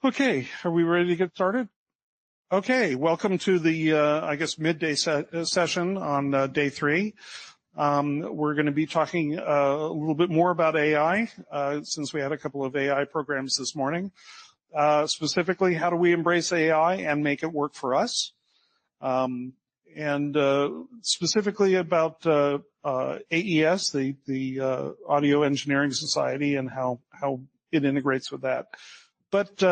Okay, are we ready to get started? Okay, welcome to the, midday session on day 3. We're going to be talking a little bit more about AI, since we had a couple of AI programs this morning. Specifically, how do we embrace AI and make it work for us? Specifically about AES, the Audio Engineering Society, and how it integrates with that. But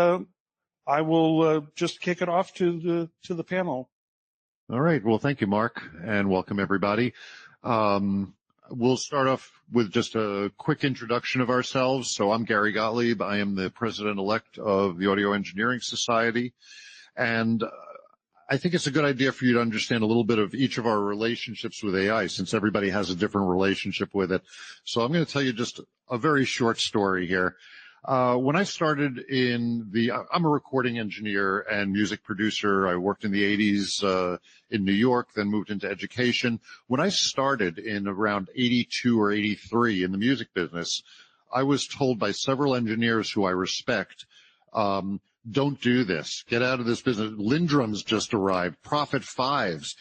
I will just kick it off to the panel. All right. Well, thank you, Mark, and welcome everybody. We'll start off with just a quick introduction of ourselves. So I'm Gary Gottlieb. I am the president-elect of the Audio Engineering Society. And I think it's a good idea for you to understand a little bit of each of our relationships with AI, since everybody has a different relationship with it. So I'm going to tell you just a very short story here. When I started I'm a recording engineer and music producer. I worked in the 80s in New York, then moved into education. When I started in around 82 or 83 in the music business, I was told by several engineers who I respect, don't do this. Get out of this business. Lindrums just arrived, Prophet 5s,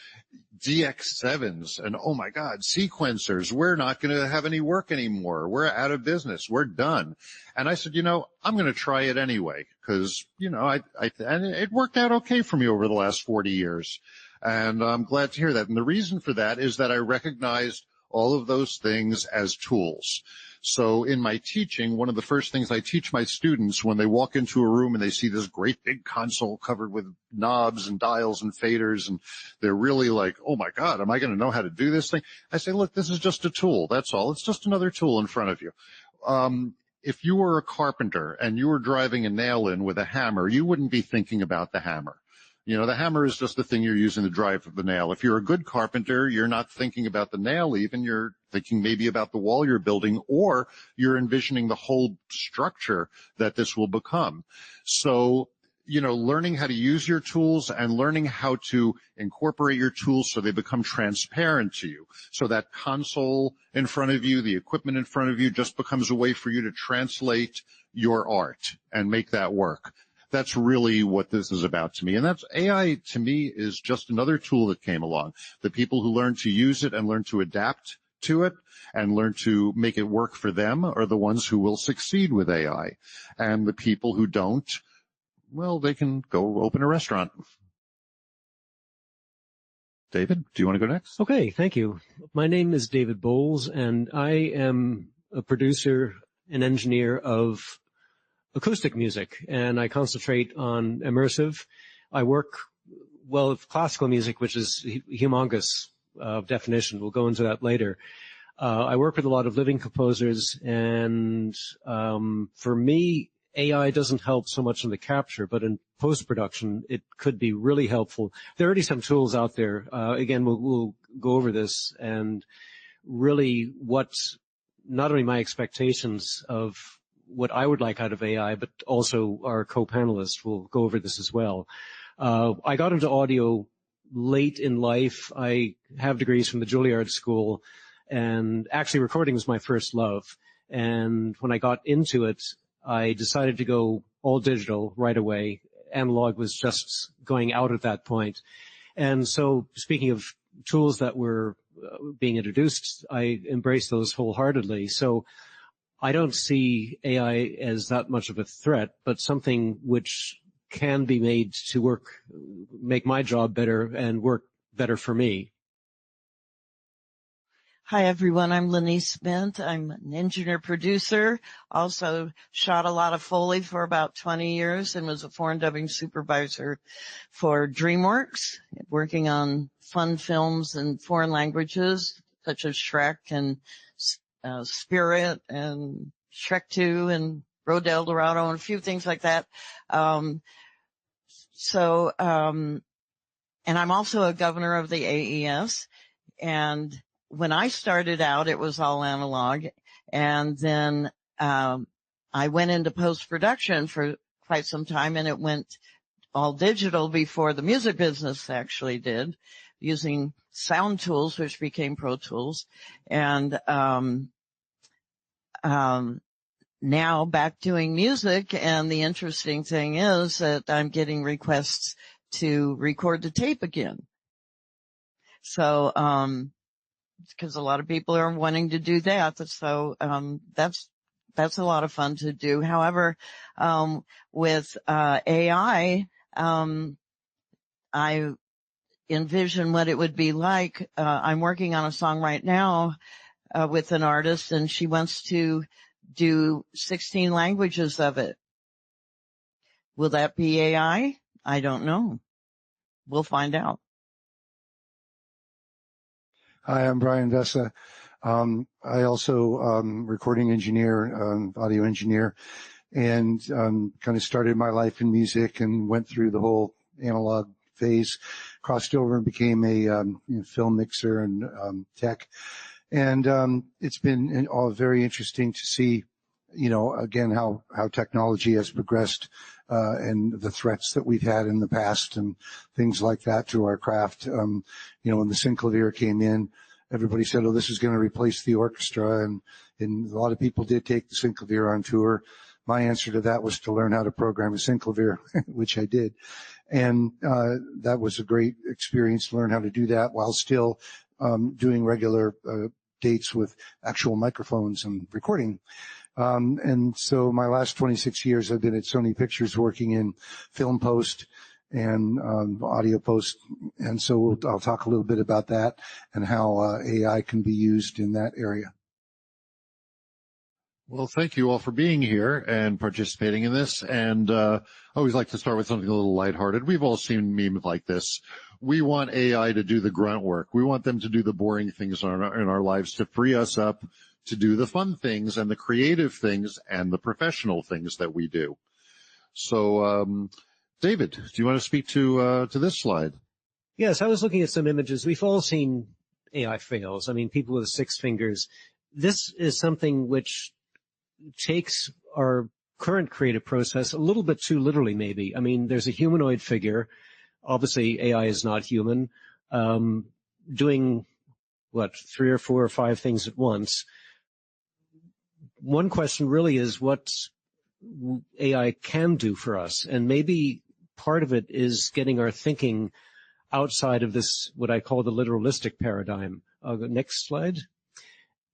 DX7s, and oh my God, sequencers. We're not going to have any work anymore. We're out of business. We're done. And I said, I'm going to try it anyway, because, and it worked out okay for me over the last 40 years. And I'm glad to hear that. And the reason for that is that I recognized all of those things as tools. So in my teaching, one of the first things I teach my students when they walk into a room and they see this great big console covered with knobs and dials and faders, and they're really like, oh my God, am I going to know how to do this thing? I say, look, this is just a tool. That's all. It's just another tool in front of you. If you were a carpenter and you were driving a nail in with a hammer, you wouldn't be thinking about the hammer. The hammer is just the thing you're using to drive the nail. If you're a good carpenter, you're not thinking about the nail even. You're thinking maybe about the wall you're building, or you're envisioning the whole structure that this will become. So, learning how to use your tools and learning how to incorporate your tools so they become transparent to you. So that console in front of you, the equipment in front of you, just becomes a way for you to translate your art and make that work. That's really what this is about to me. And that's AI to me is just another tool that came along. The people who learn to use it and learn to adapt to it and learn to make it work for them are the ones who will succeed with AI. And the people who don't, well, they can go open a restaurant. David, do you want to go next? Okay, thank you. My name is David Bowles, and I am a producer and engineer of acoustic music, and I concentrate on immersive. I work, with classical music, which is humongous definition. We'll go into that later. I work with a lot of living composers, and for me, AI doesn't help so much in the capture, but in post-production, it could be really helpful. There are already some tools out there. Again, we'll go over this, and really what's not only my expectations of what I would like out of AI, but also our co-panelists will go over this as well. I got into audio late in life. I have degrees from the Juilliard School, and actually recording was my first love. And when I got into it, I decided to go all digital right away. Analog was just going out at that point. And so speaking of tools that were being introduced, I embraced those wholeheartedly. So I don't see AI as that much of a threat, but something which can be made to make my job better and work better for me. Hi, everyone. I'm Lenise. I'm an engineer-producer, also shot a lot of Foley for about 20 years and was a foreign dubbing supervisor for DreamWorks, working on fun films in foreign languages such as Shrek and Spirit and Shrek 2 and Road to El Dorado and a few things like that. And I'm also a governor of the AES. And when I started out, it was all analog. And then I went into post-production for quite some time, and it went all digital before the music business actually did, using sound tools, which became Pro Tools. And now back doing music, and the interesting thing is that I'm getting requests to record the tape again. So, because a lot of people are wanting to do that. So, that's a lot of fun to do. However, with AI, I envision what it would be like. I'm working on a song right now with an artist, and she wants to do 16 languages of it. Will that be AI? I don't know. We'll find out. Hi, I'm Brian Vessa. I also recording engineer, audio engineer, and kind of started my life in music and went through the whole analog phase, crossed over and became a film mixer and tech. And it's been all very interesting to see, again, how technology has progressed and the threats that we've had in the past and things like that to our craft. When the synclavier came in, everybody said, oh, this is going to replace the orchestra. And a lot of people did take the synclavier on tour. My answer to that was to learn how to program a synclavier, which I did. And that was a great experience to learn how to do that while still doing regular dates with actual microphones and recording. And so my last 26 years I've been at Sony Pictures working in film post and audio post. And so I'll talk a little bit about that and how AI can be used in that area. Well, thank you all for being here and participating in this. And I always like to start with something a little lighthearted. We've all seen memes like this. We want AI to do the grunt work. We want them to do the boring things in our lives to free us up to do the fun things and the creative things and the professional things that we do. So, David, do you want to speak to this slide? Yes, I was looking at some images. We've all seen AI fails. I mean, people with 6 fingers. This is something which takes our current creative process a little bit too literally, maybe. I mean, there's a humanoid figure. Obviously, AI is not human, doing, 3 or 4 or 5 things at once. One question really is what AI can do for us. And maybe part of it is getting our thinking outside of this, what I call the literalistic paradigm. The next slide.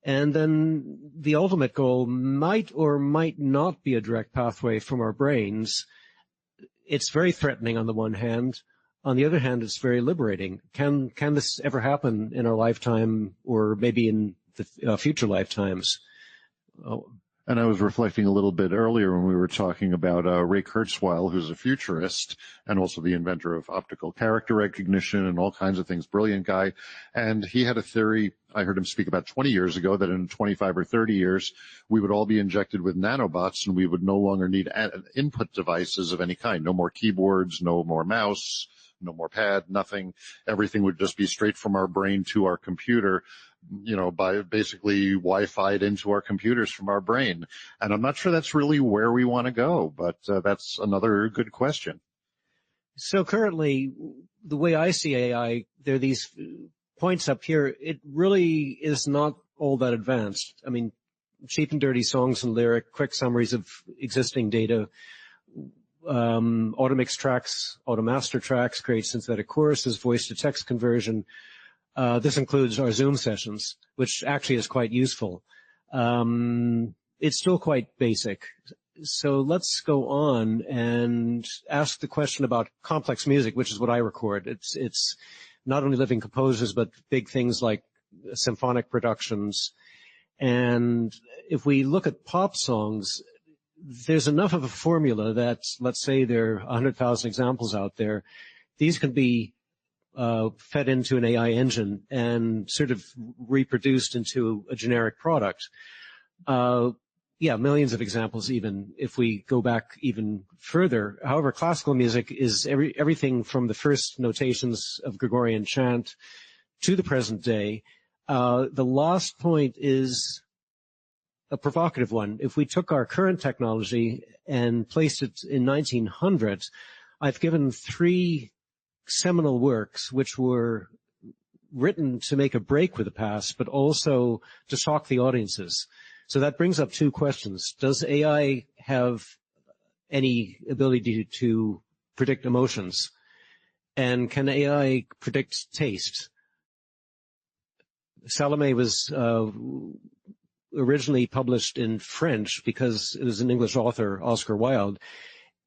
And then the ultimate goal might or might not be a direct pathway from our brains. It's very threatening on the one hand. On the other hand, it's very liberating. Can this ever happen in our lifetime or maybe in the future lifetimes? And I was reflecting a little bit earlier when we were talking about Ray Kurzweil, who's a futurist and also the inventor of optical character recognition and all kinds of things. Brilliant guy. And he had a theory, I heard him speak about 20 years ago, that in 25 or 30 years, we would all be injected with nanobots and we would no longer need input devices of any kind. No more keyboards, no more mouse, no more pad, nothing. Everything would just be straight from our brain to our computer, by basically Wi-Fi'd into our computers from our brain. And I'm not sure that's really where we want to go, but that's another good question. So currently, the way I see AI, there are these points up here. It really is not all that advanced. I mean, cheap and dirty songs and lyric, quick summaries of existing data, automix tracks, automaster tracks, create synthetic choruses, voice-to-text conversion. This includes our Zoom sessions, which actually is quite useful. It's still quite basic. So let's go on and ask the question about complex music, which is what I record. It's not only living composers, but big things like symphonic productions. And if we look at pop songs, there's enough of a formula that, let's say there are 100,000 examples out there. These can be fed into an AI engine and sort of reproduced into a generic product. Millions of examples even if we go back even further. However, classical music is everything from the first notations of Gregorian chant to the present day. The last point is a provocative one. If we took our current technology and placed it in 1900, I've given 3 seminal works which were written to make a break with the past, but also to shock the audiences. So that brings up two questions. Does AI have any ability to predict emotions? And can AI predict taste? Salome was originally published in French because it was an English author, Oscar Wilde.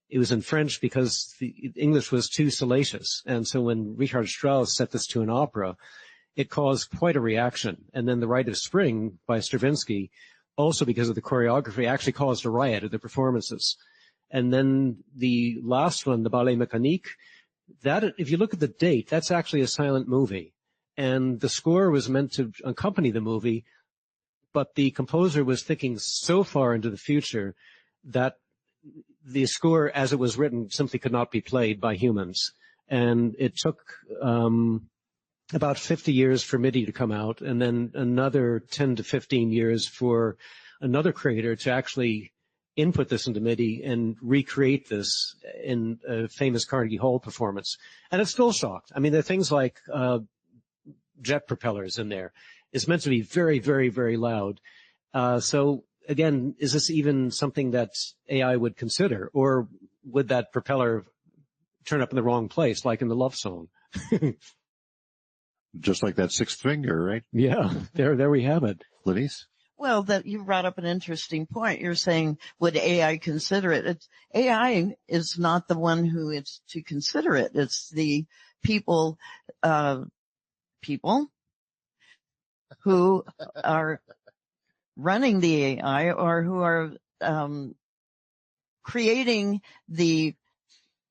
It was in French because the English was too salacious. And so when Richard Strauss set this to an opera, it caused quite a reaction. And then The Rite of Spring by Stravinsky, also because of the choreography, actually caused a riot at the performances. And then the last one, the Ballet Mécanique, that, if you look at the date, that's actually a silent movie. And the score was meant to accompany the movie, but the composer was thinking so far into the future that the score, as it was written, simply could not be played by humans. And it took about 50 years for MIDI to come out, and then another 10 to 15 years for another creator to actually input this into MIDI and recreate this in a famous Carnegie Hall performance. And it still shocked. I mean, there are things like jet propellers in there. It's meant to be very, very, very loud. So again, is this even something that AI would consider, or would that propeller turn up in the wrong place, like in the Love Song? Just like that sixth finger, right? Yeah, there we have it. Lenise? Well, that you brought up an interesting point. You're saying, would AI consider it? AI is not the one who is to consider it. It's the people who are running the AI, or who are creating the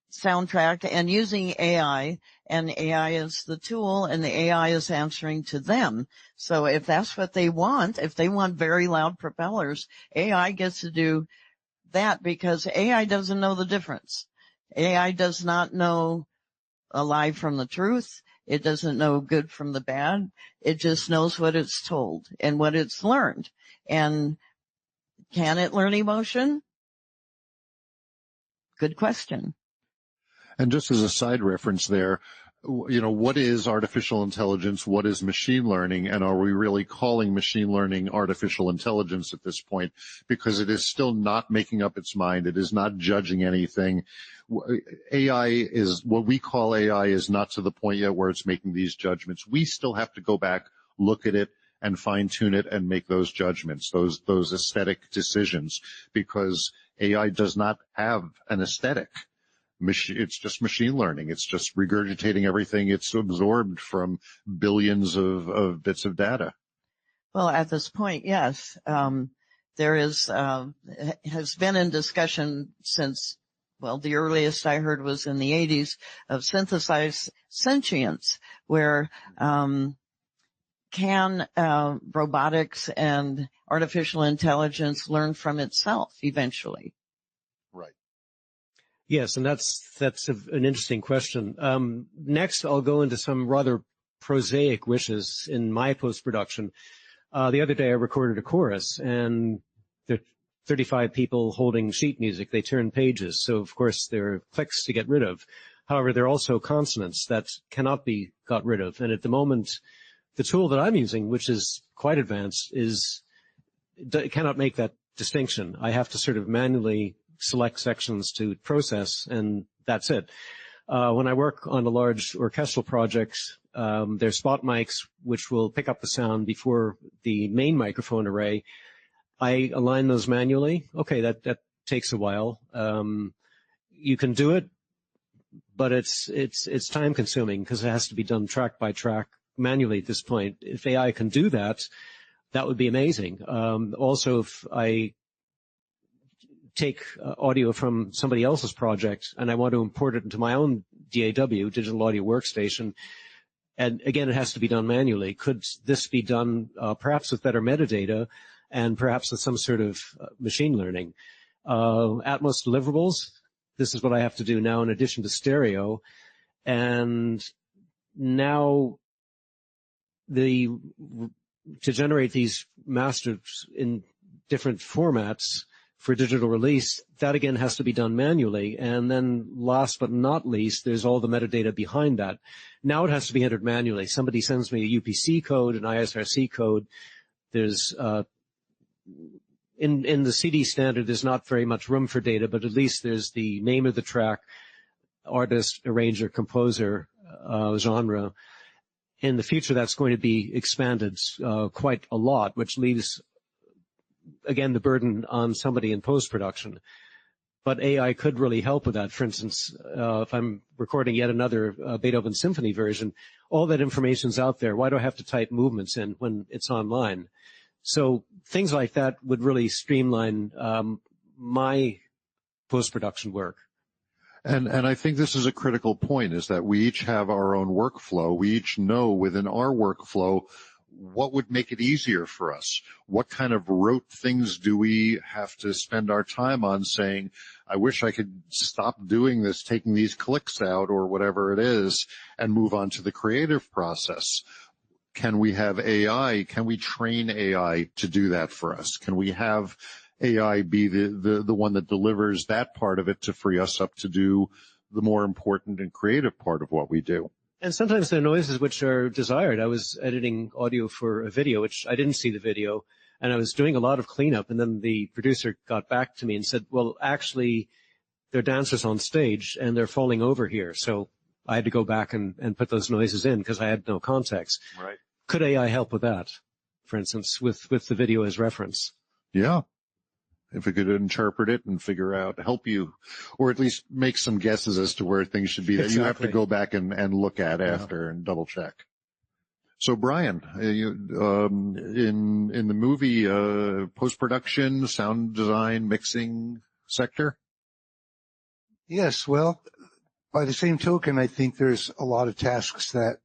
soundtrack and using AI, and AI is the tool and the AI is answering to them. So if that's what they want, if they want very loud propellers, AI gets to do that, because AI doesn't know the difference. AI does not know a lie from the truth. It doesn't know good from the bad. It just knows what it's told and what it's learned. And can it learn emotion? Good question. And just as a side reference there, you know, what is artificial intelligence? What is machine learning? And are we really calling machine learning artificial intelligence at this point? Because it is still not making up its mind. It is not judging anything. AI is, what we call AI is not to the point yet where it's making these judgments. We still have to go back, look at it, and fine tune it and make those judgments, those aesthetic decisions, because AI does not have an aesthetic. It's just machine learning. It's just regurgitating everything it's absorbed from billions of bits of data. Well, at this point, yes. There has been in discussion since, well, the earliest I heard was in the 80s, of synthesized sentience, where can robotics and artificial intelligence learn from itself eventually? Right. Yes, and that's an interesting question. Next, I'll go into some rather prosaic wishes in my post-production. The other day I recorded a chorus, and there are 35 people holding sheet music. They turn pages, so of course there are clicks to get rid of. However, there are also consonants that cannot be got rid of. And at the moment, the tool that I'm using, which is quite advanced, cannot make that distinction. I have to sort of manually select sections to process, and that's it. When I work on a large orchestral project, there's spot mics which will pick up the sound before the main microphone array. I align those manually. Okay, that takes a while. You can do it, but it's time consuming because it has to be done track by track manually at this point. If AI can do that, that would be amazing. Also, if I take audio from somebody else's project and I want to import it into my own DAW, digital audio workstation, and again, it has to be done manually. Could this be done perhaps with better metadata and perhaps with some sort of machine learning? Atmos deliverables, this is what I have to do now in addition to stereo. And now to generate these masters in different formats for digital release, that again has to be done manually. And then last but not least, there's all the metadata behind that. Now it has to be entered manually. Somebody sends me a UPC code, an ISRC code. There's in the CD standard, there's not very much room for data, but at least there's the name of the track, artist, arranger, composer, genre. In the future, that's going to be expanded quite a lot, which leaves, again, the burden on somebody in post-production. But AI could really help with that. For instance, if I'm recording yet another Beethoven Symphony version, all that information's out there. Why do I have to type movements in when it's online? So things like that would really streamline my post-production work. And I think this is a critical point, is that we each have our own workflow. We each know within our workflow what would make it easier for us. What kind of rote things do we have to spend our time on saying, I wish I could stop doing this, taking these clicks out or whatever it is, and move on to the creative process. Can we have AI? Can we train AI to do that for us? Can we have AI be the one that delivers that part of it to free us up to do the more important and creative part of what we do? And sometimes there are noises which are desired. I was editing audio for a video, which I didn't see the video, and I was doing a lot of cleanup, and then the producer got back to me and said, well, actually, they're dancers on stage, and they're falling over here. So I had to go back and put those noises in because I had no context. Right. Could AI help with that, for instance, with the video as reference? Yeah. If it could interpret it and figure out, help you, or at least make some guesses as to where things should be that you have to go back and look at after and double check. So Brian, in the movie, post-production, sound design, mixing sector? Yes, well, by the same token, I think there's a lot of tasks that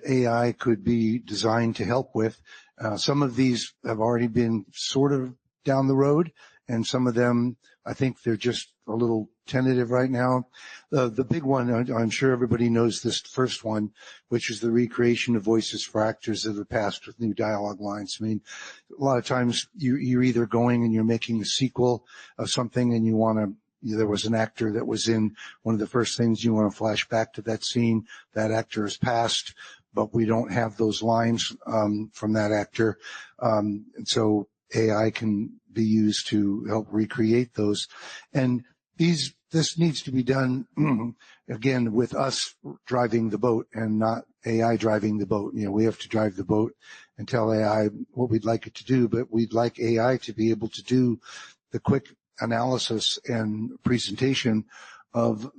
AI could be designed to help with. Some of these have already been sort of down the road, and some of them, I think they're just a little tentative right now. The big one, I'm sure everybody knows this first one, which is the recreation of voices for actors of the past with new dialogue lines. I mean, a lot of times you're either going and you're making a sequel of something and you want to, there was an actor that was in one of the first things, you want to flash back to that scene. That actor has passed, but we don't have those lines from that actor. And so AI can be used to help recreate those. And this needs to be done, again, with us driving the boat and not AI driving the boat. You know, we have to drive the boat and tell AI what we'd like it to do, but we'd like AI to be able to do the quick analysis and presentation of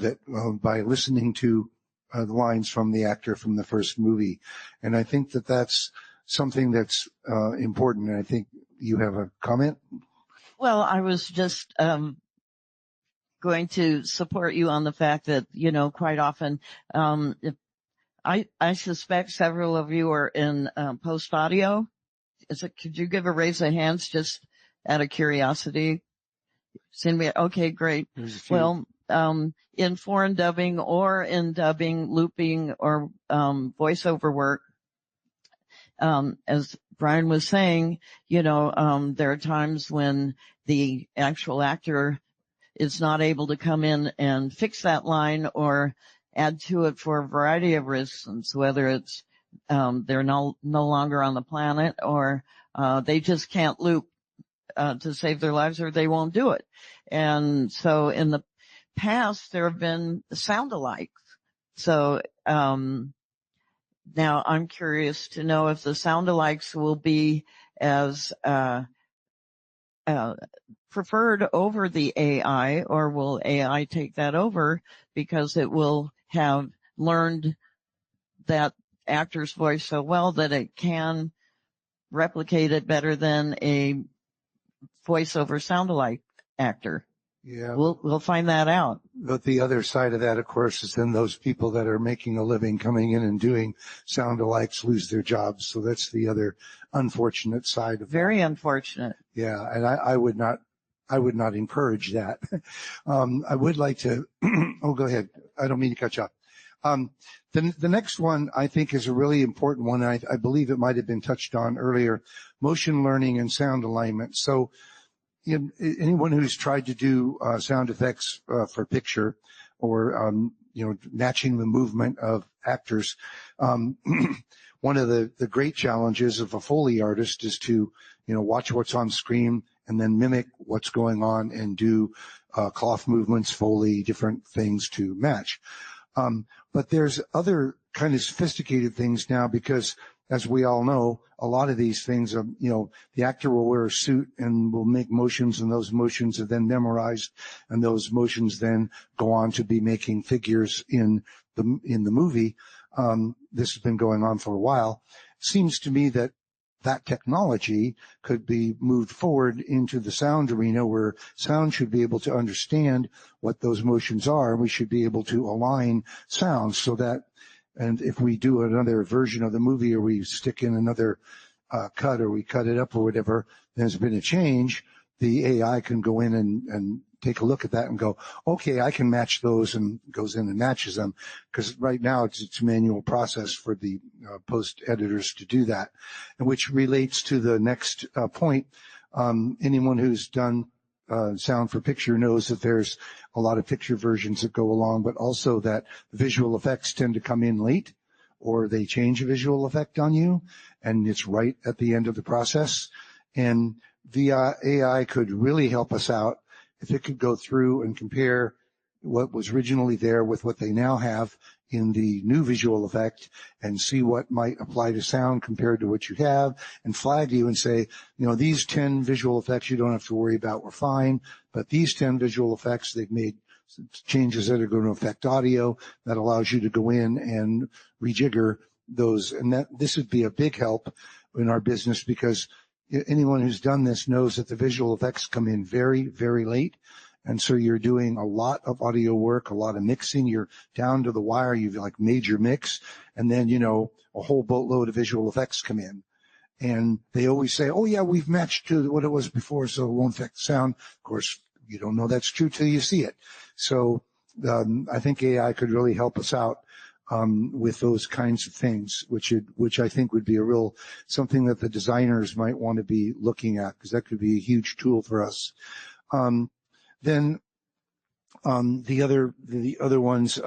it by listening to the lines from the actor from the first movie. And I think that that's something that's important. And I think you have a comment? Well, I was just going to support you on the fact that, you know, quite often, I suspect several of you are in post audio. Could you give a raise of hands just out of curiosity? Okay, great. Well, in foreign dubbing or in dubbing, looping, or voiceover work, as Brian was saying, you know, there are times when the actual actor is not able to come in and fix that line or add to it for a variety of reasons, whether it's they're no longer on the planet, or they just can't loop to save their lives, or they won't do it. And so in the past, there have been sound-alikes. So now I'm curious to know if the sound-alikes will be as preferred over the AI, or will AI take that over because it will have learned that actor's voice so well that it can replicate it better than a voiceover sound-alike actor. Yeah. We'll find that out. But the other side of that, of course, is then those people that are making a living coming in and doing sound-alikes lose their jobs. So that's the other unfortunate side of Very that. unfortunate. Yeah. And I would not encourage that. I would like to, go ahead. I don't mean to cut you off. The next one I think is a really important one. I believe it might have been touched on earlier, motion learning and sound alignment. So anyone who's tried to do sound effects for picture, matching the movement of actors. One of the great challenges of a Foley artist is to, watch what's on screen and then mimic what's going on and do cloth movements, Foley, different things to match. But there's other kind of sophisticated things now because, as we all know, a lot of these things are, the actor will wear a suit and will make motions, and those motions are then memorized, and those motions then go on to be making figures in the movie. This has been going on for a while. It seems to me that technology could be moved forward into the sound arena, where sound should be able to understand what those motions are, and we should be able to align sounds so that, and if we do another version of the movie, or we stick in another cut, or we cut it up or whatever, there's been a change, the AI can go in and take a look at that and go, okay, I can match those, and goes in and matches them. Because right now it's a manual process for the post editors to do that, and which relates to the next point. Anyone who's done sound for picture knows that there's a lot of picture versions that go along, but also that visual effects tend to come in late, or they change a visual effect on you, and it's right at the end of the process. And the AI could really help us out if it could go through and compare what was originally there with what they now have in the new visual effect, and see what might apply to sound compared to what you have, and flag you and say, these 10 visual effects you don't have to worry about, we're fine, but these 10 visual effects, they've made changes that are going to affect audio. That allows you to go in and rejigger those, and this would be a big help in our business, because anyone who's done this knows that the visual effects come in very, very late. And so you're doing a lot of audio work, a lot of mixing. You're down to the wire. You've like major mix. And then, a whole boatload of visual effects come in. And they always say, oh, yeah, we've matched to what it was before, so it won't affect the sound. Of course, you don't know that's true till you see it. So I think AI could really help us out with those kinds of things, which I think would be something that the designers might want to be looking at, because that could be a huge tool for us. Then the other ones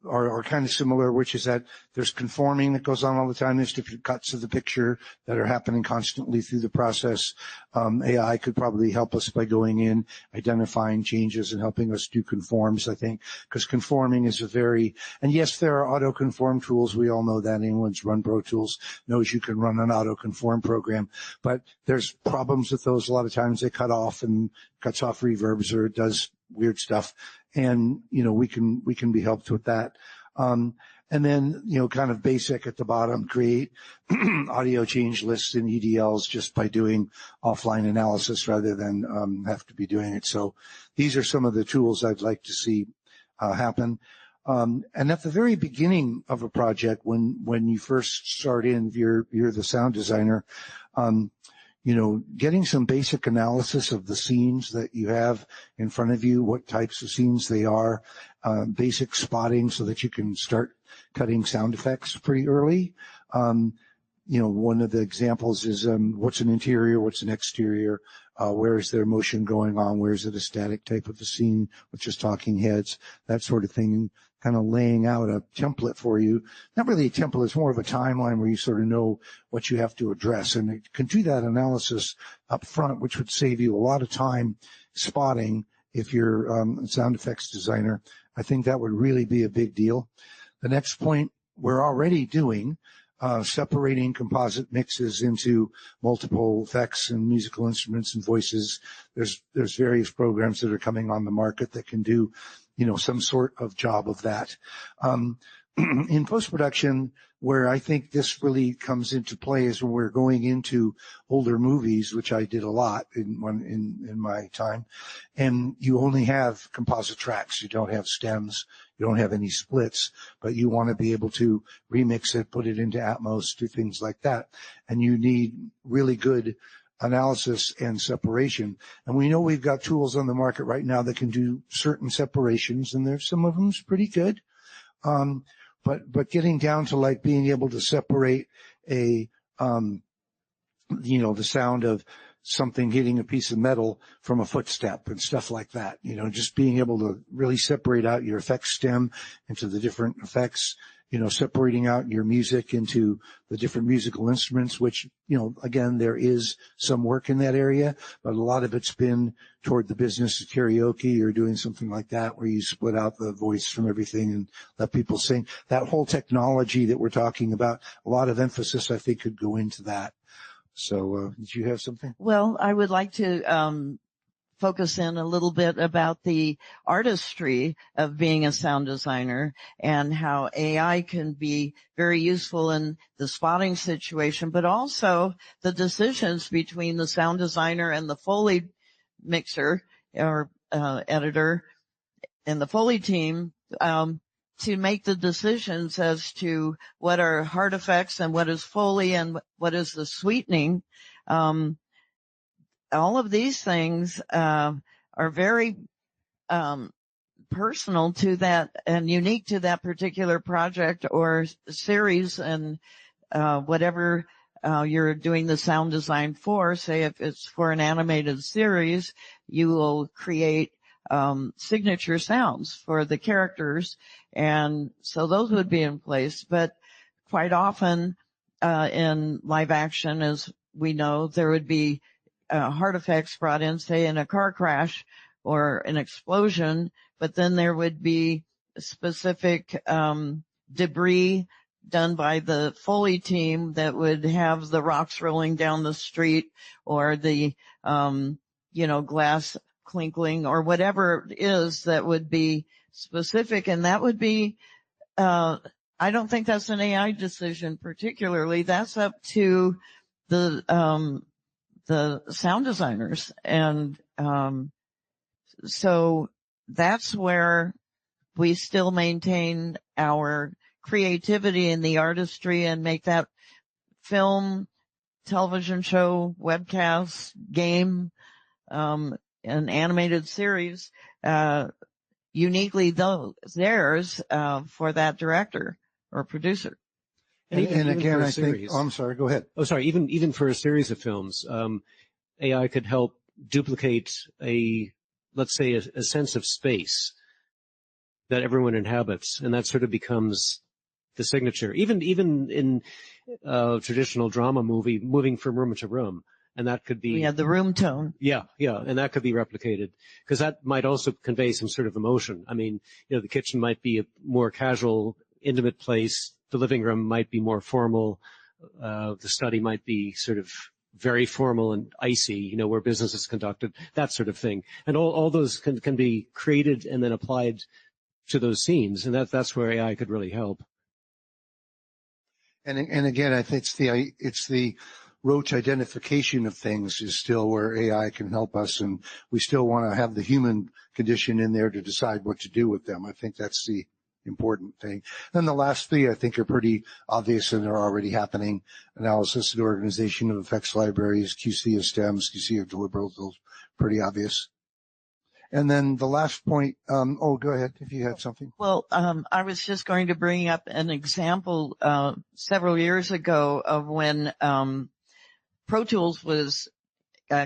are kind of similar, which is that there's conforming that goes on all the time. There's different cuts of the picture that are happening constantly through the process. AI could probably help us by going in, identifying changes, and helping us do conforms, I think, because conforming is and yes, there are auto conform tools. We all know that. Anyone who's run Pro Tools knows you can run an auto conform program, but there's problems with those. A lot of times they cuts off reverbs, or it does weird stuff. And, we can be helped with that. And then, kind of basic at the bottom, create audio change lists in EDLs just by doing offline analysis rather than have to be doing it. So these are some of the tools I'd like to see happen. And at the very beginning of a project, when you first start in, you're the sound designer, getting some basic analysis of the scenes that you have in front of you, what types of scenes they are, basic spotting so that you can start cutting sound effects pretty early. One of the examples is what's an interior, what's an exterior, where is there motion going on, where is it a static type of a scene with just talking heads, that sort of thing, kind of laying out a template for you. Not really a template, it's more of a timeline where you sort of know what you have to address, and it can do that analysis up front, which would save you a lot of time spotting if you're a sound effects designer. I think that would really be a big deal. The next point we're already doing, separating composite mixes into multiple effects and musical instruments and voices. There's various programs that are coming on the market that can do, some sort of job of that. In post-production, where I think this really comes into play is when we're going into older movies, which I did a lot in my time, and you only have composite tracks. You don't have stems. You don't have any splits, but you want to be able to remix it, put it into Atmos, do things like that. And you need really good analysis and separation. And we know we've got tools on the market right now that can do certain separations, and there's some of them's pretty good. But getting down to like being able to separate the sound of something hitting a piece of metal from a footstep and stuff like that. You know, just being able to really separate out your effects stem into the different effects, you know, separating out your music into the different musical instruments, which, you know, again, there is some work in that area, but a lot of it's been toward the business of karaoke or doing something like that where you split out the voice from everything and let people sing. That whole technology that we're talking about, a lot of emphasis, I think, could go into that. So, did you have something? Well, I would like to focus in a little bit about the artistry of being a sound designer and how AI can be very useful in the spotting situation, but also the decisions between the sound designer and the Foley mixer or editor and the Foley team to make the decisions as to what are hard effects and what is Foley and what is the sweetening. All of these things are very personal to that and unique to that particular project or series, and whatever you're doing the sound design for. Say if it's for an animated series, you will create signature sounds for the characters, and so those would be in place. But quite often in live action, as we know, there would be hard effects brought in, say in a car crash or an explosion, but then there would be specific debris done by the Foley team that would have the rocks rolling down the street or the glass clinkling or whatever it is that would be specific. And that would be I don't think that's an AI decision particularly. That's up to the sound designers. And so that's where we still maintain our creativity in the artistry and make that film, television show, webcast, game, an animated series uniquely theirs for that director or producer. And again, I think, I'm sorry, go ahead. Oh, sorry. Even for a series of films, AI could help duplicate let's say a sense of space that everyone inhabits, and that sort of becomes the signature. Even in traditional drama movie, moving from room to room, and that could be the room tone. Yeah, and that could be replicated because that might also convey some sort of emotion. I mean, the kitchen might be a more casual, intimate place. The living room might be more formal. The study might be sort of very formal and icy, where business is conducted, that sort of thing. And all those can be created and then applied to those scenes. And that's where AI could really help. And again, I think it's the roach identification of things is still where AI can help us. And we still want to have the human condition in there to decide what to do with them. I think that's the important thing. Then the last three, I think, are pretty obvious and are already happening. Analysis and organization of effects libraries, QC of stems, QC of deliverables, pretty obvious. And then the last point, go ahead if you had something. Well, I was just going to bring up an example several years ago of when Pro Tools was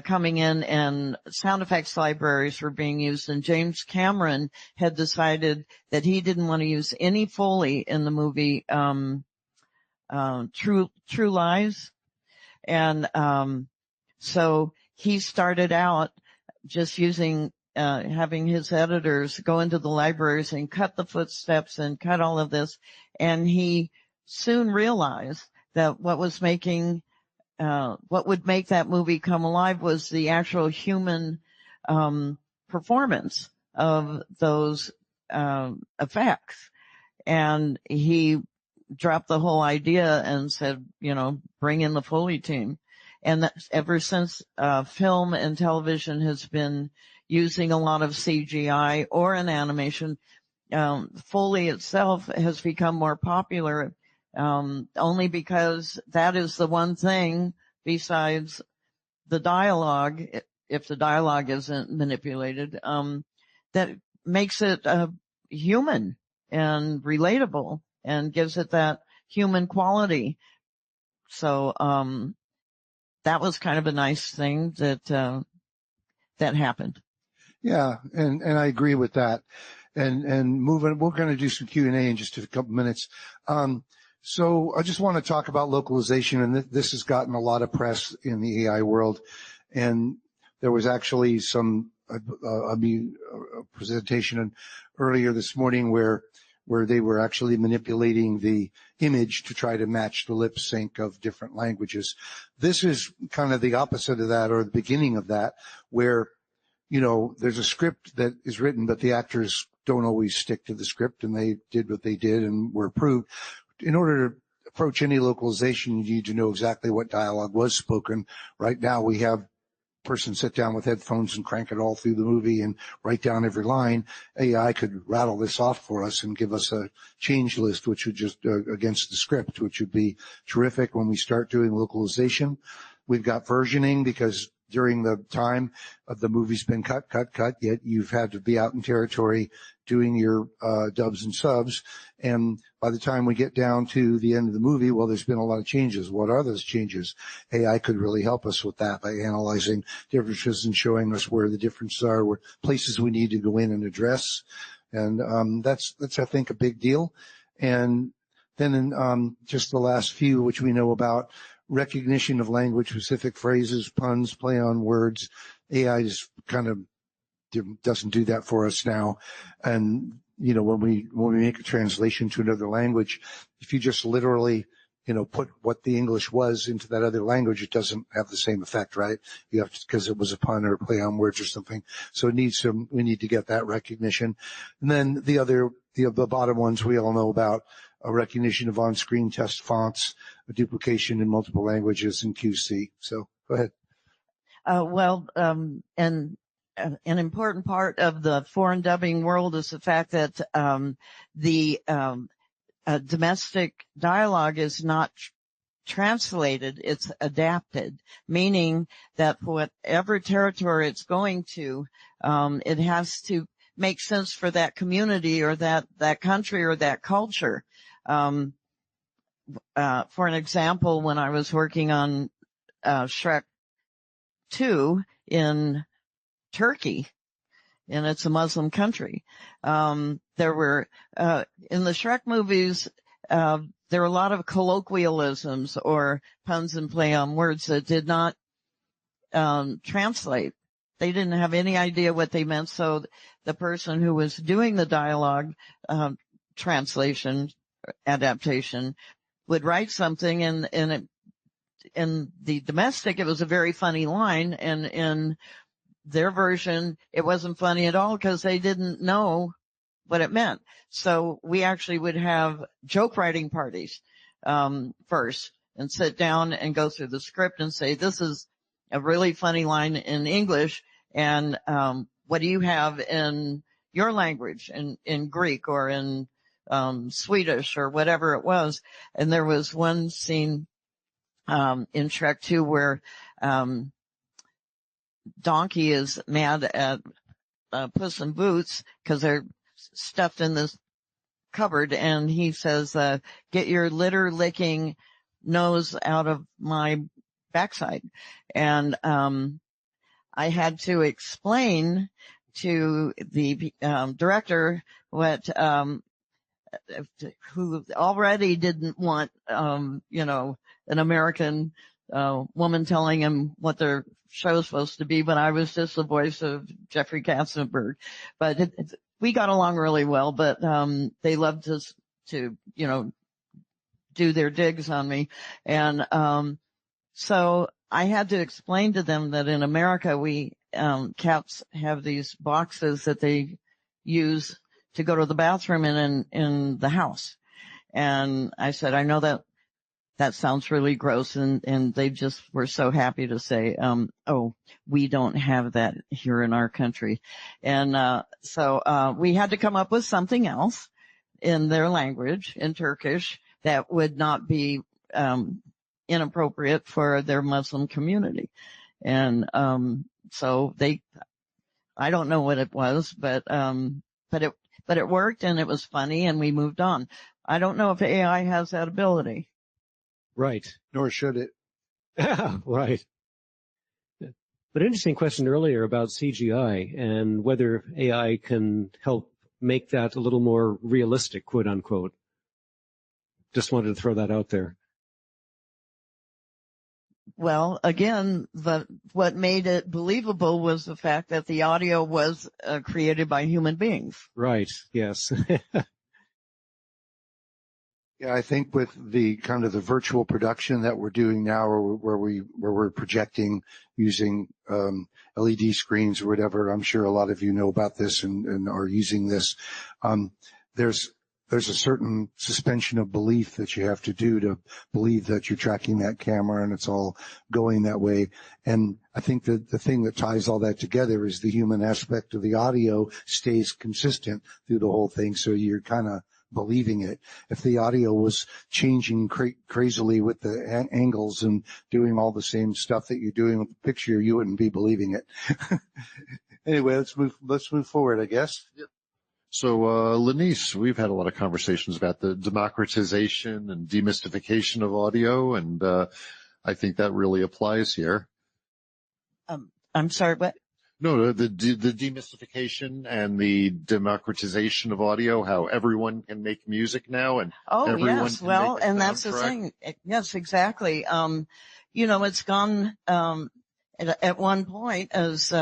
coming in and sound effects libraries were being used, and James Cameron had decided that he didn't want to use any Foley in the movie True Lies. And so he started out just using having his editors go into the libraries and cut the footsteps and cut all of this, and he soon realized that what would make that movie come alive was the actual human performance of those effects. And he dropped the whole idea and said, bring in the Foley team. And ever since film and television has been using a lot of CGI or an animation, Foley itself has become more popular. Only because that is the one thing besides the dialogue, if the dialogue isn't manipulated, that makes it human and relatable and gives it that human quality. So that was kind of a nice thing that happened. Yeah, and I agree with that. And moving, we're going to do some Q&A in just a couple minutes. So I just want to talk about localization, and this has gotten a lot of press in the AI world. And there was actually a presentation earlier this morning where they were actually manipulating the image to try to match the lip sync of different languages. This is kind of the opposite of that, or the beginning of that, where, you know, there's a script that is written, but the actors don't always stick to the script, and they did what they did and were approved. In order to approach any localization, you need to know exactly what dialogue was spoken. Right now, we have person sit down with headphones and crank it all through the movie and write down every line. AI could rattle this off for us and give us a change list, which would just against the script, which would be terrific when we start doing localization. We've got versioning, because during the time of the movie's been cut, yet you've had to be out in territory doing your dubs and subs. And by the time we get down to the end of the movie, well, there's been a lot of changes. What are those changes? AI could really help us with that by analyzing differences and showing us where the differences are, where places we need to go in and address. And that's I think, a big deal. And then in just the last few, which we know about, recognition of language-specific phrases, puns, play on words. AI just kind of doesn't do that for us now. And, you know, when we make a translation to another language, if you just literally, you know, put what the English was into that other language, it doesn't have the same effect, right? You have to, because it was a pun or a play on words or something. So we need to get that recognition. And then the bottom ones we all know about: a recognition of on-screen test fonts, a duplication in multiple languages, and QC. So go ahead. And an important part of the foreign dubbing world is the fact that the domestic dialogue is not translated, it's adapted, meaning that whatever territory it's going to, it has to make sense for that community or that country or that culture. For an example, when I was working on Shrek 2 in Turkey, and it's a Muslim country, there were in the Shrek movies, there were a lot of colloquialisms or puns and play on words that did not translate. They didn't have any idea what they meant, so the person who was doing the dialogue translation adaptation would write something, and in the domestic it was a very funny line, and in their version it wasn't funny at all because they didn't know what it meant. So we actually would have joke writing parties first, and sit down and go through the script and say, this is a really funny line in English, and what do you have in your language, in Greek or in Swedish or whatever it was. And there was one scene in Shrek 2 where Donkey is mad at Puss in Boots because they're stuffed in this cupboard, and he says, get your litter licking nose out of my backside. And I had to explain to the director who already didn't want an American woman telling him what their show is supposed to be, but I was just the voice of Jeffrey Katzenberg. But we got along really well, but they loved to do their digs on me. And so I had to explain to them that in America, cats have these boxes that they use to go to the bathroom in the house. And I said, I know that sounds really gross. And they just were so happy to say, oh, we don't have that here in our country. And so we had to come up with something else in their language, in Turkish, that would not be inappropriate for their Muslim community. And so I don't know what it was, but it worked, and it was funny, and we moved on. I don't know if AI has that ability. Right. Nor should it. Right. But an interesting question earlier about CGI and whether AI can help make that a little more realistic, quote unquote. Just wanted to throw that out there. Well, again, what made it believable was the fact that the audio was created by human beings. Right. Yes. Yeah, I think with the kind of the virtual production that we're doing now, where we're projecting using LED screens or whatever, I'm sure a lot of you know about this and are using this. There's a certain suspension of belief that you have to do to believe that you're tracking that camera and it's all going that way. And I think that the thing that ties all that together is the human aspect of the audio stays consistent through the whole thing. So you're kind of believing it. If the audio was changing crazily with the angles and doing all the same stuff that you're doing with the picture, you wouldn't be believing it. Anyway, let's move forward, I guess. Yep. So, Lenise, we've had a lot of conversations about the democratization and demystification of audio, and I think that really applies here. I'm sorry, what? No, the demystification and the democratization of audio, how everyone can make music now and everyone yes. can Well, make a and that's the soundtrack. thing. Yes, exactly. It's gone, at one point, as,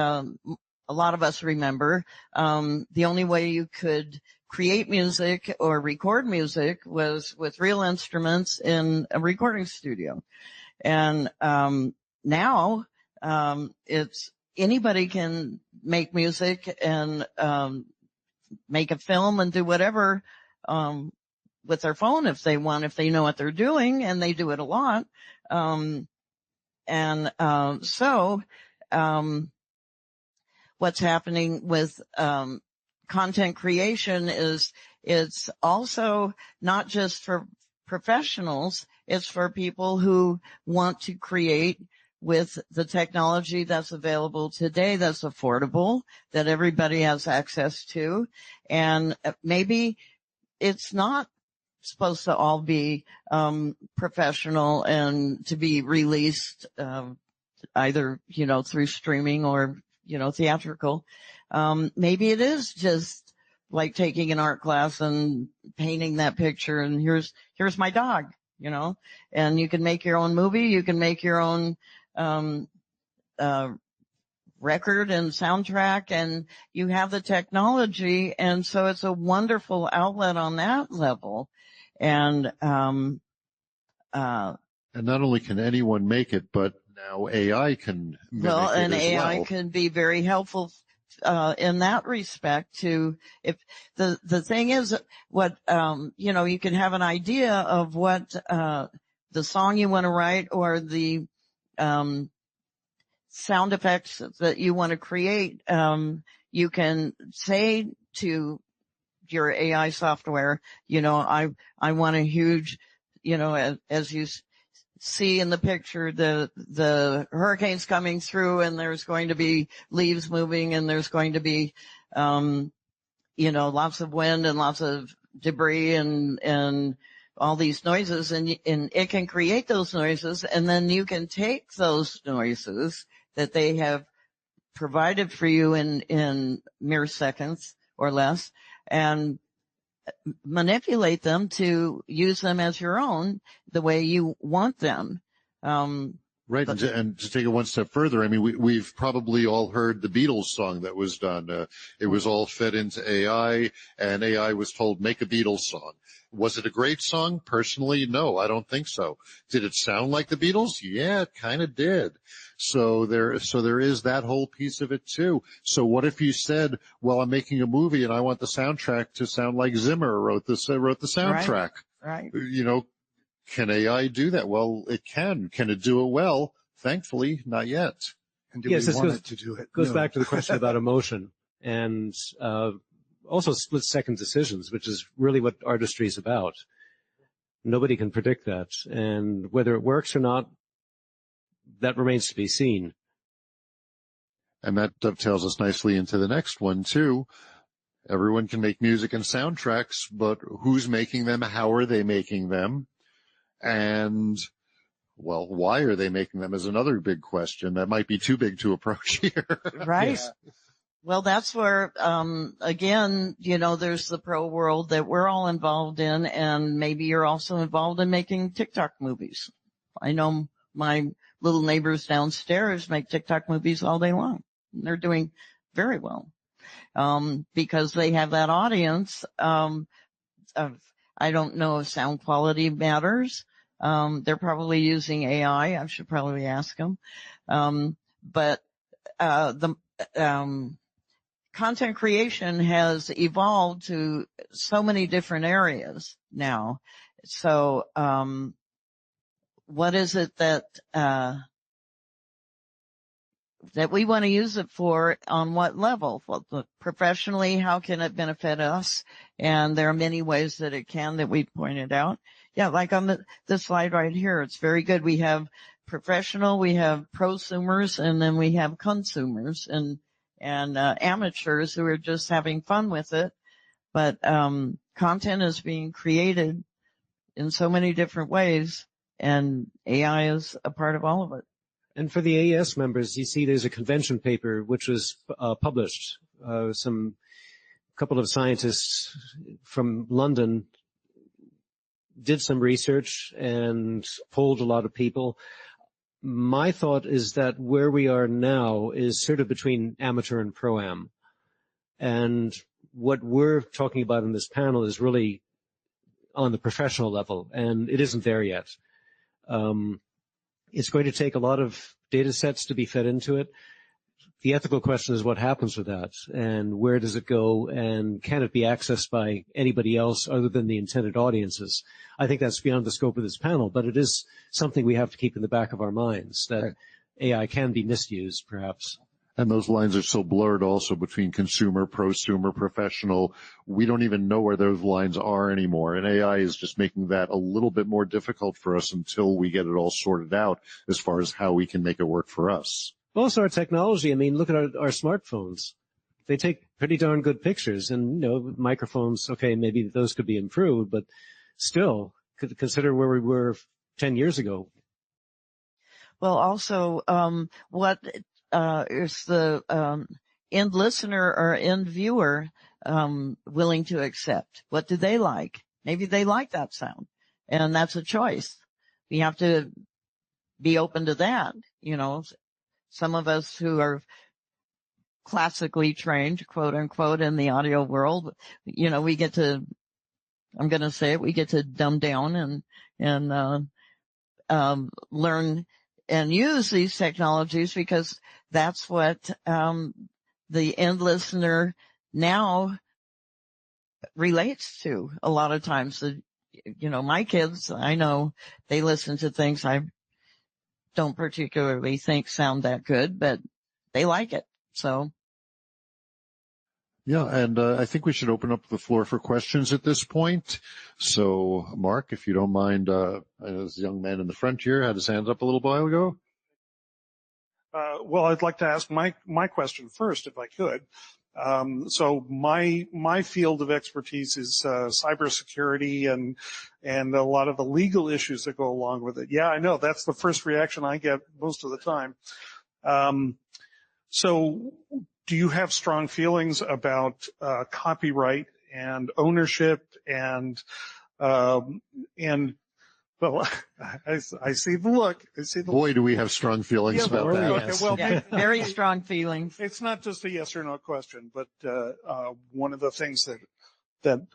a lot of us remember, the only way you could create music or record music was with real instruments in a recording studio. And, now, it's, anybody can make music and make a film and do whatever with their phone if they want, if they know what they're doing, and they do it a lot. What's happening with content creation is it's also not just for professionals, it's for people who want to create with the technology that's available today, that's affordable, that everybody has access to. And maybe it's not supposed to all be professional and to be released either, through streaming or, theatrical. Maybe it is just like taking an art class and painting that picture and here's my dog, and you can make your own movie, you can make your own record and soundtrack, and you have the technology, and so it's a wonderful outlet on that level. And and not only can anyone make it, but now AI can mimic it as AI well. can be very helpful in that respect too. If the thing is what you can have an idea of what the song you want to write or the sound effects that you want to create, you can say to your AI software, I want a huge, as you see in the picture, the hurricane's coming through and there's going to be leaves moving and there's going to be, lots of wind and lots of debris and all these noises, and it can create those noises, and then you can take those noises that they have provided for you in mere seconds or less and manipulate them to use them as your own the way you want them. Right, and to take it one step further, I mean, we've probably all heard the Beatles song that was done. It was all fed into AI, and AI was told, make a Beatles song. Was it a great song? Personally, no, I don't think so. Did it sound like the Beatles? Yeah, it kind of did. So there is that whole piece of it too. So what if you said, well, I'm making a movie and I want the soundtrack to sound like Zimmer wrote the soundtrack. Right. Can AI do that? Well, it can. Can it do it well? Thankfully, not yet. And do we want it to do it? Goes No. back to the question about emotion and also split-second decisions, which is really what artistry is about. Nobody can predict that. And whether it works or not, that remains to be seen. And that dovetails us nicely into the next one, too. Everyone can make music and soundtracks, but who's making them? How are they making them? And Well, why are they making them is another big question that might be too big to approach here. Right. Well, that's where, again, there's the pro world that we're all involved in, and maybe you're also involved in making TikTok movies. I know my little neighbors downstairs make TikTok movies all day long. They're doing very well, because they have that audience. I don't know if sound quality matters. They're probably using AI. I should probably ask them. But the content creation has evolved to so many different areas now. So, what is it that we want to use it for? On what level? Well, professionally, how can it benefit us? And there are many ways that it can, that we pointed out. Yeah, like on the slide right here, it's very good. We have professional, we have prosumers, and then we have consumers and amateurs who are just having fun with it. But content is being created in so many different ways, and AI is a part of all of it. And for the AES members, you see there's a convention paper which was published. Couple of scientists from London did some research and polled a lot of people. My thought is that where we are now is sort of between amateur and pro-am. And what we're talking about in this panel is really on the professional level, and it isn't there yet. It's going to take a lot of data sets to be fed into it. The ethical question is what happens with that, and where does it go, and can it be accessed by anybody else other than the intended audiences? I think that's beyond the scope of this panel, but it is something we have to keep in the back of our minds, that AI can be misused, perhaps. And those lines are so blurred also between consumer, prosumer, professional. We don't even know where those lines are anymore. And AI is just making that a little bit more difficult for us until we get it all sorted out as far as how we can make it work for us. Also, our technology, I mean, look at our smartphones. They take pretty darn good pictures, and, microphones, okay, maybe those could be improved, but still, consider where we were 10 years ago. Well, also, what is the end listener or end viewer willing to accept? What do they like? Maybe they like that sound, and that's a choice. We have to be open to that, Some of us who are classically trained, quote unquote, in the audio world, we get to, I'm going to say it, we get to dumb down and learn and use these technologies, because that's what the end listener now relates to a lot of times. My kids, I know they listen to things I don't particularly think sound that good, but they like it. So. Yeah, and I think we should open up the floor for questions at this point. So, Mark, if you don't mind, I know this young man in the front here had his hands up a little while ago. Well, I'd like to ask my question first, if I could. So my field of expertise is cybersecurity and a lot of the legal issues that go along with it. Yeah, I know that's the first reaction I get most of the time. So do you have strong feelings about copyright and ownership and well, I see the look. Boy, do we have strong feelings about that. Okay, well, yeah, very strong feelings. It's not just a yes or no question, but one of the things that.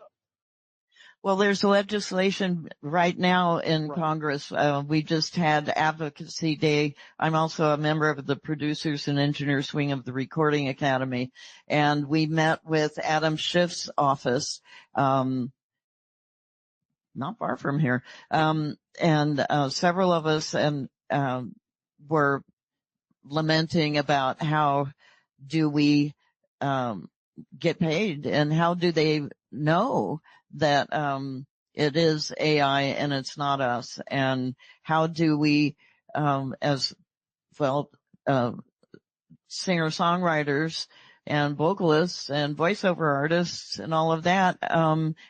Well, there's legislation right now in Congress. We just had Advocacy Day. I'm also a member of the Producers and Engineers Wing of the Recording Academy, and we met with Adam Schiff's office, not far from here, and several of us were lamenting about how do we get paid, and how do they know that it is AI and it's not us, and how do we as well singer-songwriters and vocalists and voiceover artists and all of that,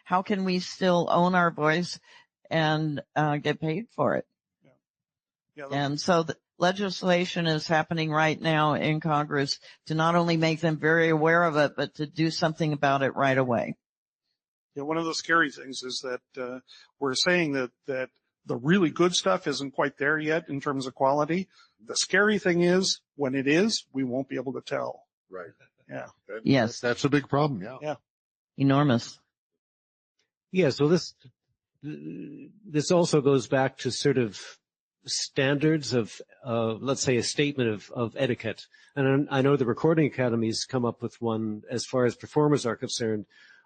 how can we still own our voice and get paid for it? Yeah, And so the legislation is happening right now in Congress to not only make them very aware of it, but to do something about it right away. yeah, one of the scary things is that we're saying that the really good stuff isn't quite there yet in terms of quality. The scary thing is when it is, we won't be able to tell. Right. Yeah. Yes. That's a big problem. Yeah. Yeah. Enormous. Yeah, so this also goes back to sort of standards of, let's say, a statement of etiquette. And I know the Recording Academy's come up with one as far as performers are concerned.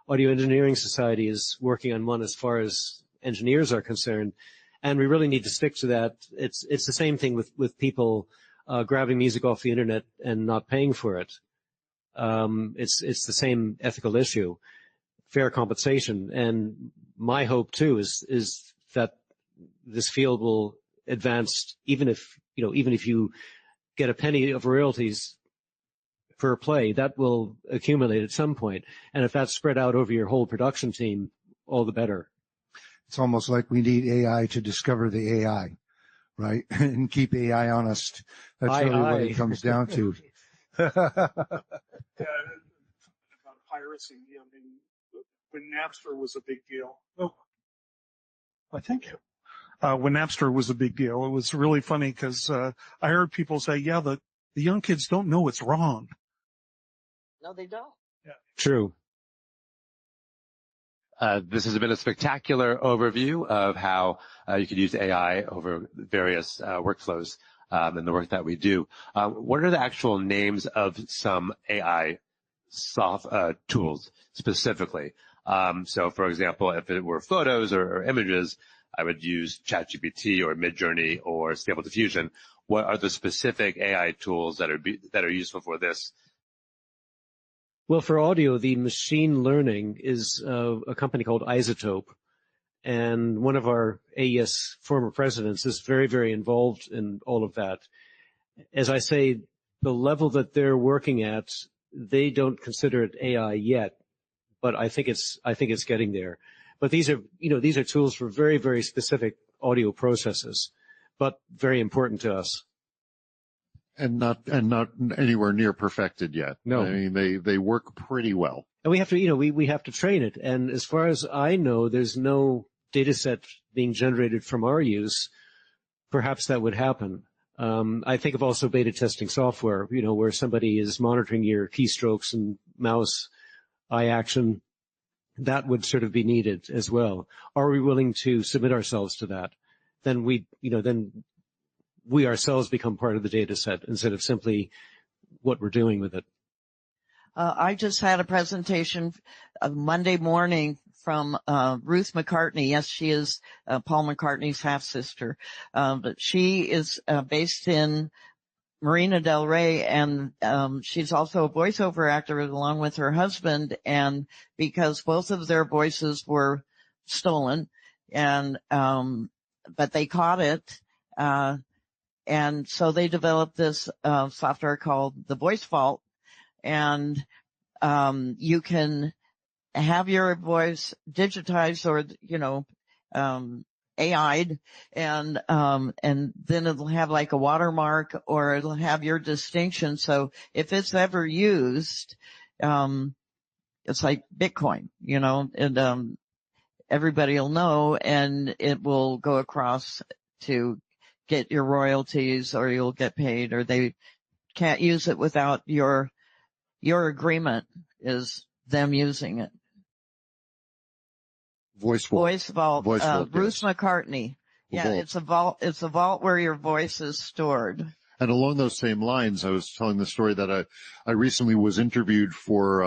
Audio Engineering Society is working on one as far as engineers are concerned. And we really need to stick to that. It's the same thing with people grabbing music off the internet and not paying for it. It's the same ethical issue. Fair compensation. And my hope too is that this field will advance, even if you get a penny of royalties per play, that will accumulate at some point. And if that's spread out over your whole production team, all the better. It's almost like we need AI to discover the AI, right? And keep AI honest. That's really what it comes down to. Yeah, about piracy. I mean, when Napster was a big deal. Oh, I think when Napster was a big deal, it was really funny because I heard people say, "Yeah, the young kids don't know it's wrong." No, they don't. Yeah, True. This has been a spectacular overview of how you could use AI over various workflows in the work that we do. What are the actual names of some AI tools specifically? So, for example, if it were photos or images, I would use ChatGPT or Midjourney or Stable Diffusion. What are the specific AI tools that are useful for this? Well, for audio, the machine learning is a company called Isotope. And one of our AES former presidents is very, very involved in all of that. As I say, the level that they're working at, they don't consider it AI yet, but I think it's getting there. But these are tools for very, very specific audio processes, but very important to us. And not anywhere near perfected yet. No. I mean, they work pretty well. And we have to, we have to train it. And as far as I know, there's no data set being generated from our use. Perhaps that would happen. I think of also beta testing software, where somebody is monitoring your keystrokes and mouse eye action. That would sort of be needed as well. Are we willing to submit ourselves to that? Then we ourselves become part of the data set instead of simply what we're doing with it. I just had a presentation Monday morning from Ruth McCartney. Yes, she is Paul McCartney's half-sister. But she is based in Marina del Rey, and she's also a voiceover actor along with her husband. And because both of their voices were stolen, and but they caught it, and so they developed this software called the Voice Vault, and you can have your voice digitized or AI'd, and then it'll have like a watermark, or it'll have your distinction. So if it's ever used, it's like Bitcoin, and everybody will know, and it will go across to get your royalties, or you'll get paid, or they can't use it without your agreement is them using it. Voice Vault. Voice Vault. Bruce McCartney. Yeah, Vault. it's a vault. It's a vault where your voice is stored. And along those same lines, I was telling the story that I recently was interviewed for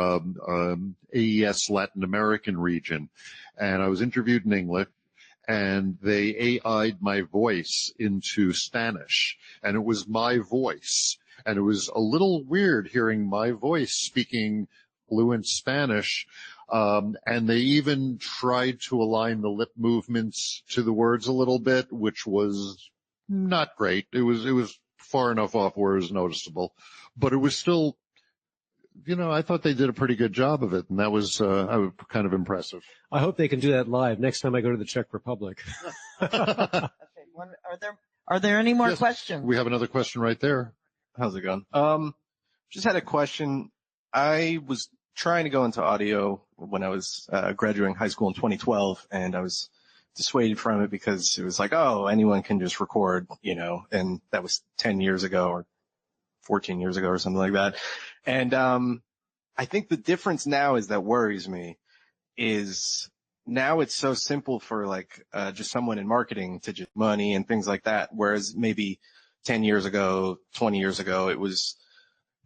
AES Latin American region, and I was interviewed in English, and they AI'd my voice into Spanish, and it was my voice. And it was a little weird hearing my voice speaking fluent Spanish. And they even tried to align the lip movements to the words a little bit, which was not great. It was far enough off where it was noticeable, but it was still, I thought they did a pretty good job of it, and that was kind of impressive. I hope they can do that live next time I go to the Czech Republic. Okay. Are there any more Yes, questions? we have another question right there. How's it going? Just had a question. I was trying to go into audio when I was graduating high school in 2012, and I was dissuaded from it because it was like, oh, anyone can just record, and that was 10 years ago or 14 years ago or something like that. And I think the difference now is that worries me is now it's so simple for just someone in marketing to just money and things like that. Whereas maybe 10 years ago, 20 years ago,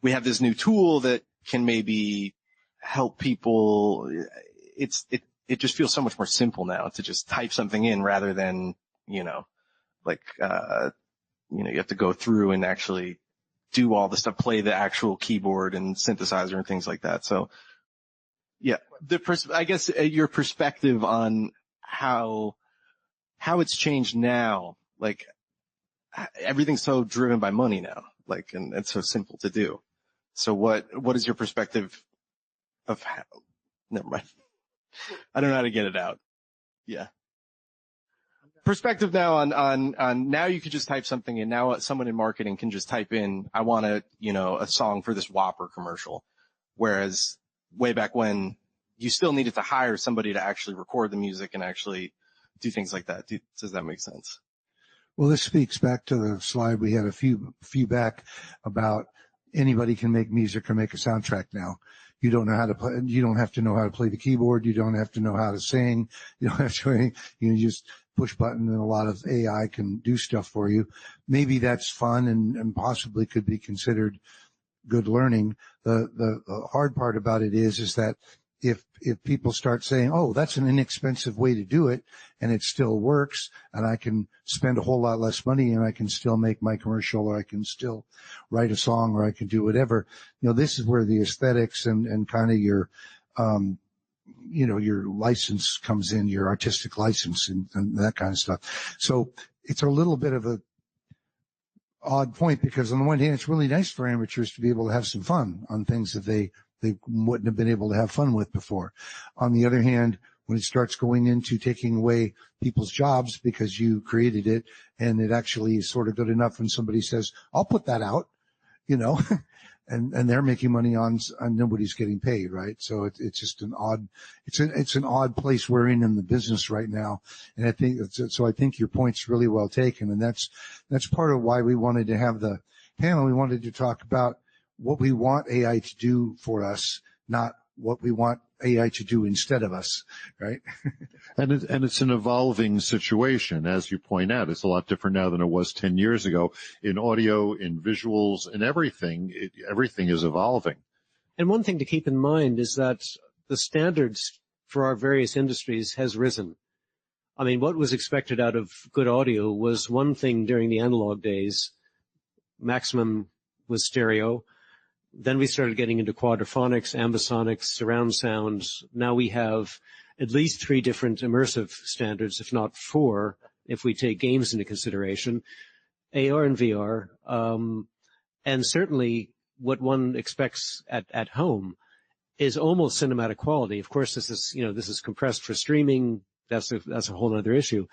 we have this new tool that can maybe help people. It just feels so much more simple now to just type something in rather than, you have to go through and actually do all the stuff, play the actual keyboard and synthesizer and things like that. So yeah, I guess your perspective on how it's changed now, like everything's so driven by money now, and it's so simple to do. So what is your perspective of how, never mind. I don't know how to get it out. Yeah. Perspective now on now you could just type something in. Now someone in marketing can just type in, I want a song for this Whopper commercial. Whereas way back when you still needed to hire somebody to actually record the music and actually do things like that. Does that make sense? Well, this speaks back to the slide we had a few back about anybody can make music or make a soundtrack now. You don't know how to play. You don't have to know how to play the keyboard. You don't have to know how to sing. You don't have to. You just push button, and a lot of AI can do stuff for you. Maybe that's fun and possibly could be considered good learning. The hard part about it is that if people start saying, oh, that's an inexpensive way to do it, and it still works, and I can spend a whole lot less money, and I can still make my commercial, or I can still write a song, or I can do whatever. This is where the aesthetics and kind of your, your license comes in, your artistic license and that kind of stuff. So it's a little bit of a odd point, because on the one hand, it's really nice for amateurs to be able to have some fun on things that they wouldn't have been able to have fun with before. On the other hand, when it starts going into taking away people's jobs because you created it and it actually is sort of good enough when somebody says, I'll put that out, and they're making money on nobody's getting paid, right? So it's just an odd place we're in the business right now. And I think your point's really well taken. And that's part of why we wanted to have the panel. We wanted to talk about what we want AI to do for us, not what we want AI to do instead of us, right? And it's an evolving situation, as you point out. It's a lot different now than it was 10 years ago. In audio, in visuals, in everything, everything is evolving. And one thing to keep in mind is that the standards for our various industries has risen. I mean, what was expected out of good audio was one thing during the analog days. Maximum was stereo. Then we started getting into quadraphonics, ambisonics, surround sound. Now we have at least 3 different immersive standards, if not 4, if we take games into consideration, AR and VR, and certainly what one expects at home is almost cinematic quality. Of course, this is compressed for streaming. That's a whole other issue.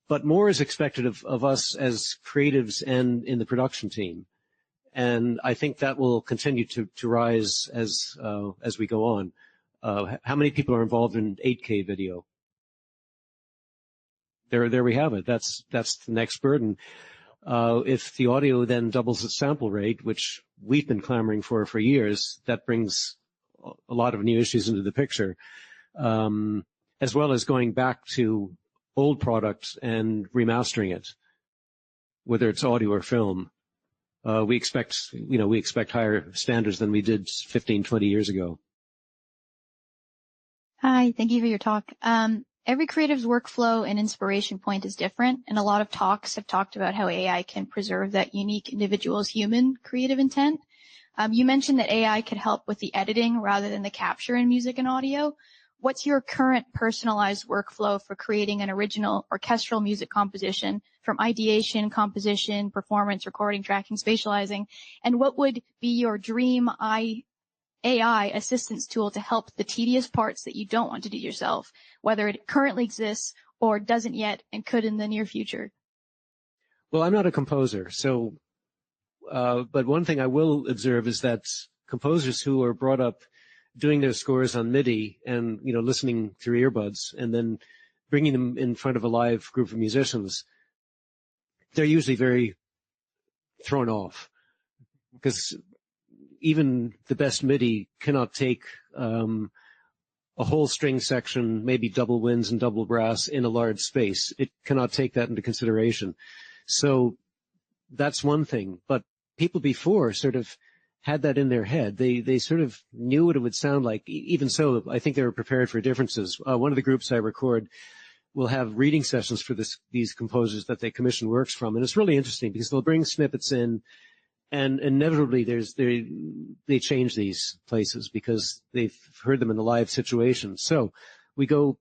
But more is expected of us as creatives and in the production team. And I think that will continue to rise as we go on. How many people are involved in 8K video? There we have it. That's the next burden. If the audio then doubles its sample rate, which we've been clamoring for years, that brings a lot of new issues into the picture, as well as going back to old products and remastering it, whether it's audio or film. We expect higher standards than we did 15, 20 years ago. Hi, thank you for your talk. Every creative's workflow and inspiration point is different, and a lot of talks have talked about how AI can preserve that unique individual's human creative intent. You mentioned that AI could help with the editing rather than the capture in music and audio. What's your current personalized workflow for creating an original orchestral music composition, from ideation, composition, performance, recording, tracking, spatializing? And what would be your dream AI assistance tool to help the tedious parts that you don't want to do yourself, whether it currently exists or doesn't yet and could in the near future? Well, I'm not a composer, so, but one thing I will observe is that composers who are brought up doing their scores on MIDI and, listening through earbuds and then bringing them in front of a live group of musicians, they're usually very thrown off because even the best MIDI cannot take a whole string section, maybe double winds and double brass in a large space. It cannot take that into consideration. So that's one thing. But people before sort of had that in their head. They sort of knew what it would sound like. Even so, I think they were prepared for differences. One of the groups I record will have reading sessions for these composers that they commission works from. And it's really interesting because they'll bring snippets in, and inevitably they change these places because they've heard them in a live situation. So we go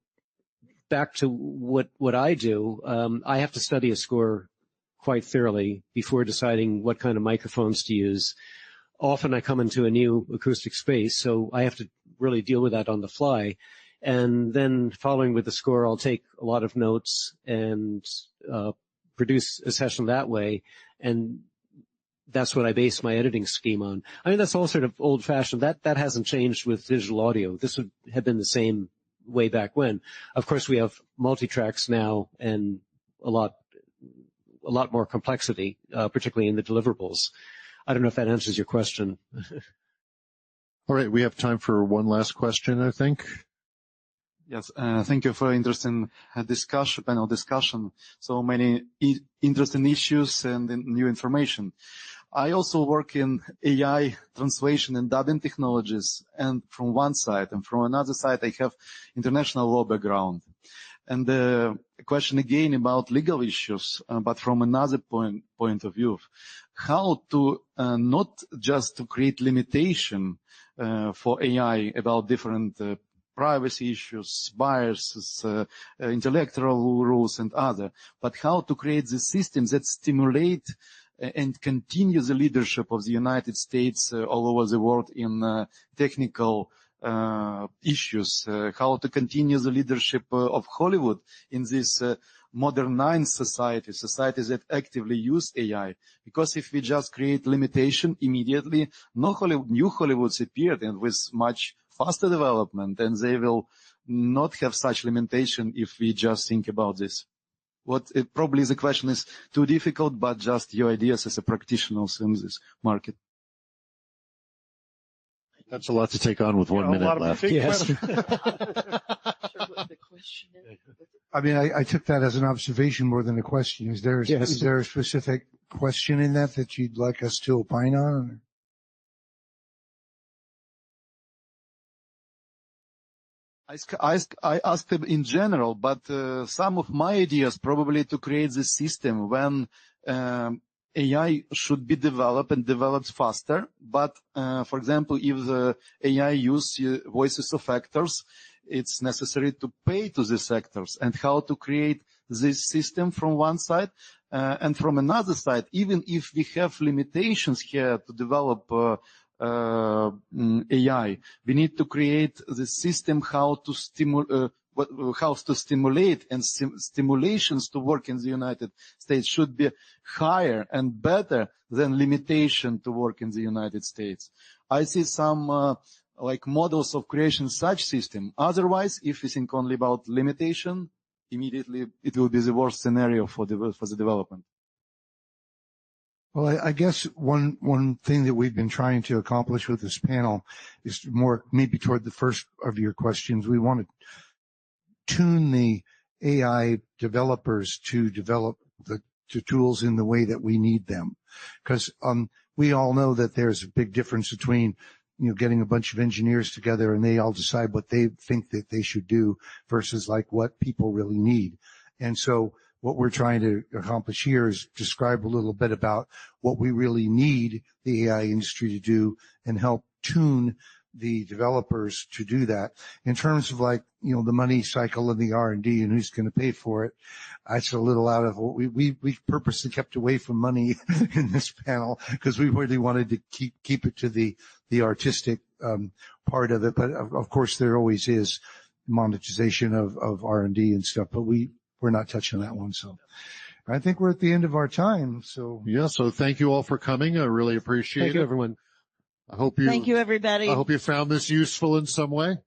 back to what I do. I have to study a score quite thoroughly before deciding what kind of microphones to use. Often I come into a new acoustic space, so I have to really deal with that on the fly. And then following with the score, I'll take a lot of notes and produce a session that way. And that's what I base my editing scheme on. I mean, that's all sort of old-fashioned. That hasn't changed with digital audio. This would have been the same way back when. Of course, we have multi-tracks now and a lot more complexity, particularly in the deliverables. I don't know if that answers your question. All right, we have time for one last question, I think. Yes, thank you for interesting panel discussion. So many interesting issues and new information. I also work in AI translation and dubbing technologies, and from one side, and from another side, I have international law background. And the question again about legal issues, but from another point of view, how to not just to create limitation for AI about different privacy issues, biases, intellectual rules and other, but how to create the systems that stimulate and continue the leadership of the United States all over the world in technical issues, how to continue the leadership of Hollywood in this modernized societies that actively use AI. Because if we just create limitation immediately, new Hollywoods appeared and with much faster development, and they will not have such limitation if we just think about this. Probably the question is too difficult, but just your ideas as a practitioners in this market. That's a lot to take on with 1 minute left. Yes. I mean, I took that as an observation more than a question. Is there a specific question in that you'd like us to opine on? I asked him in general, but some of my ideas probably to create this system when AI should be developed and developed faster. But, for example, if the AI use voices of actors, it's necessary to pay to these actors, and how to create this system from one side. And from another side, even if we have limitations here to develop AI, we need to create the system how to stimulate, and stimulations to work in the United States should be higher and better than limitation to work in the United States. I see some models of creation such system. Otherwise, if we think only about limitation, immediately it will be the worst scenario for the development. Well, I guess one thing that we've been trying to accomplish with this panel is more maybe toward the first of your questions. We want to tune the AI developers to develop the tools in the way that we need them. Because we all know that there's a big difference between getting a bunch of engineers together and they all decide what they think that they should do versus like what people really need. And so what we're trying to accomplish here is describe a little bit about what we really need the AI industry to do and help tune the developers to do that. In terms of the money cycle and the R&D and who's going to pay for it, that's a little out of what we purposely kept away from money in this panel because we really wanted to keep it to the artistic part of it. But of course there always is monetization of R&D and stuff, but we're not touching that one. So I think we're at the end of our time. So Yeah. So thank you all for coming. I really appreciate it. Thank you, everyone. Thank you, everybody. I hope you found this useful in some way.